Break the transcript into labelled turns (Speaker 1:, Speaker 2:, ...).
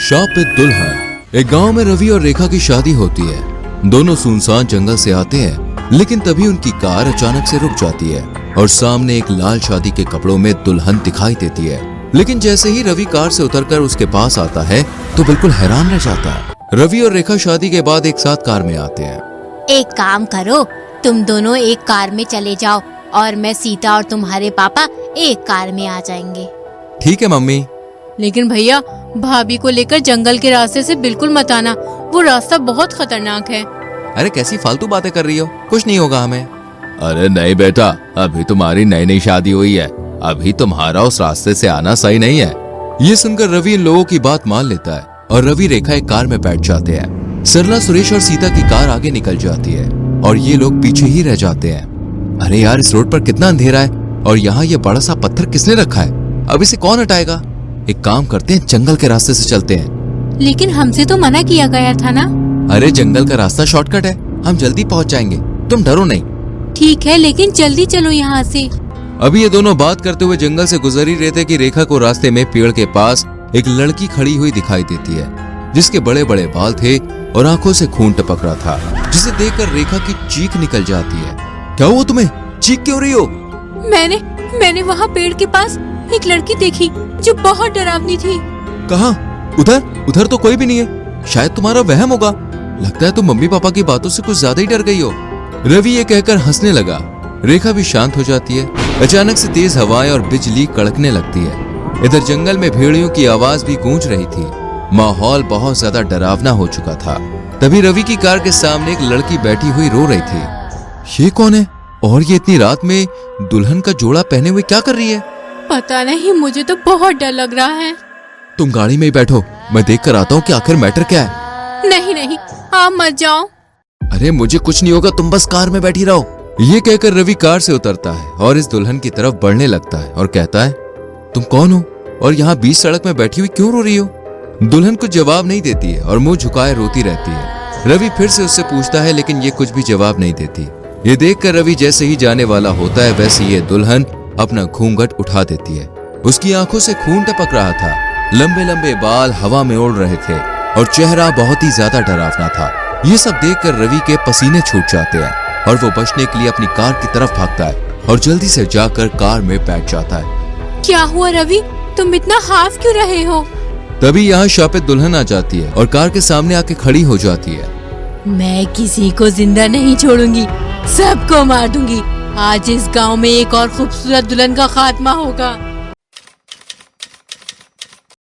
Speaker 1: शापित दुल्हन। एक गांव में रवि और रेखा की शादी होती है। दोनों सुनसान जंगल से आते हैं, लेकिन तभी उनकी कार अचानक से रुक जाती है और सामने एक लाल शादी के कपड़ों में दुल्हन दिखाई देती है। लेकिन जैसे ही रवि कार से उतरकर उसके पास आता है तो बिल्कुल हैरान रह जाता है। रवि और रेखा शादी के बाद एक साथ कार में आते हैं।
Speaker 2: एक काम करो, तुम दोनों एक कार में चले जाओ और मैं सीता और तुम्हारे पापा एक कार में आ जाएंगे।
Speaker 1: ठीक है मम्मी।
Speaker 3: लेकिन भैया, भाभी को लेकर जंगल के रास्ते से बिल्कुल मत आना, वो रास्ता बहुत खतरनाक है।
Speaker 1: अरे कैसी फालतू बातें कर रही हो, कुछ नहीं होगा हमें। अरे नहीं बेटा, अभी तुम्हारी नई नई शादी हुई है, अभी तुम्हारा उस रास्ते से आना सही नहीं है। ये सुनकर रवि इन लोगों की बात मान लेता है और रवि रेखा एक कार में बैठ जाते हैं। सरला, सुरेश और सीता की कार आगे निकल जाती है और ये लोग पीछे ही रह जाते हैं। अरे यार, इस रोड पर कितना अंधेरा है और यहाँ ये बड़ा सा पत्थर किसने रखा है? अब इसे कौन हटाएगा? एक काम करते हैं, जंगल के रास्ते से चलते हैं।
Speaker 3: लेकिन हमसे तो मना किया गया था ना।
Speaker 1: अरे जंगल का रास्ता शॉर्टकट है, हम जल्दी पहुँच जाएंगे, तुम डरो नहीं।
Speaker 3: ठीक है, लेकिन जल्दी चलो यहाँ से।
Speaker 1: अभी ये दोनों बात करते हुए जंगल से गुजर ही रहे थे कि रेखा को रास्ते में पेड़ के पास एक लड़की खड़ी हुई दिखाई देती है, जिसके बड़े बड़े बाल थे और आंखों से खून टपक रहा था, जिसे देखकर रेखा की चीख निकल जाती है। क्या हुआ तुम्हें? चीख क्यों रही हो?
Speaker 3: मैंने वहाँ पेड़ के पास एक लड़की देखी जो बहुत डरावनी थी।
Speaker 1: कहाँ? उधर तो कोई भी नहीं है, शायद तुम्हारा वहम होगा। लगता है तुम मम्मी पापा की बातों से कुछ ज्यादा ही डर गई हो। रवि ये कहकर हंसने लगा। रेखा भी शांत हो जाती है। अचानक से तेज हवाएं और बिजली कड़कने लगती है। इधर जंगल में भेड़ियों की आवाज भी गूंज रही थी। माहौल बहुत ज्यादा डरावना हो चुका था। तभी रवि की कार के सामने एक लड़की बैठी हुई रो रही थी। ये कौन है और ये इतनी रात में दुल्हन का जोड़ा पहने हुए क्या कर रही है?
Speaker 3: पता नहीं, मुझे तो बहुत डर लग रहा है।
Speaker 1: तुम गाड़ी में ही बैठो, मैं देख कर आता हूँ कि आखिर मैटर क्या है।
Speaker 3: नहीं, आप मत जाओ।
Speaker 1: अरे मुझे कुछ नहीं होगा, तुम बस कार में बैठी रहो। ये कहकर रवि कार से उतरता है और इस दुल्हन की तरफ बढ़ने लगता है और कहता है, तुम कौन हो और यहाँ बीच सड़क में बैठी हुई क्यों रो रही हो? दुल्हन कुछ जवाब नहीं देती है और मुंह झुकाए रोती रहती है। रवि फिर से उससे पूछता है, लेकिन ये कुछ भी जवाब नहीं देती। ये देखकर रवि जैसे ही जाने वाला होता है, वैसे ये दुल्हन अपना घूंघट उठा देती है। उसकी आंखों से खून टपक रहा था, लंबे लंबे बाल हवा में उड़ रहे थे और चेहरा बहुत ही ज्यादा डरावना था। ये सब देखकर रवि के पसीने छूट जाते हैं और वो बचने के लिए अपनी कार की तरफ भागता है और जल्दी से जाकर कार में बैठ जाता है।
Speaker 3: क्या हुआ रवि, तुम इतना हाफ क्यों रहे हो?
Speaker 1: तभी यहाँ शापित दुल्हन आ जाती है और कार के सामने आके खड़ी हो जाती है।
Speaker 3: मैं किसी को जिंदा नहीं छोड़ूंगी, सबको मार दूंगी। आज इस गांव में एक और खूबसूरत दुल्हन का खात्मा होगा।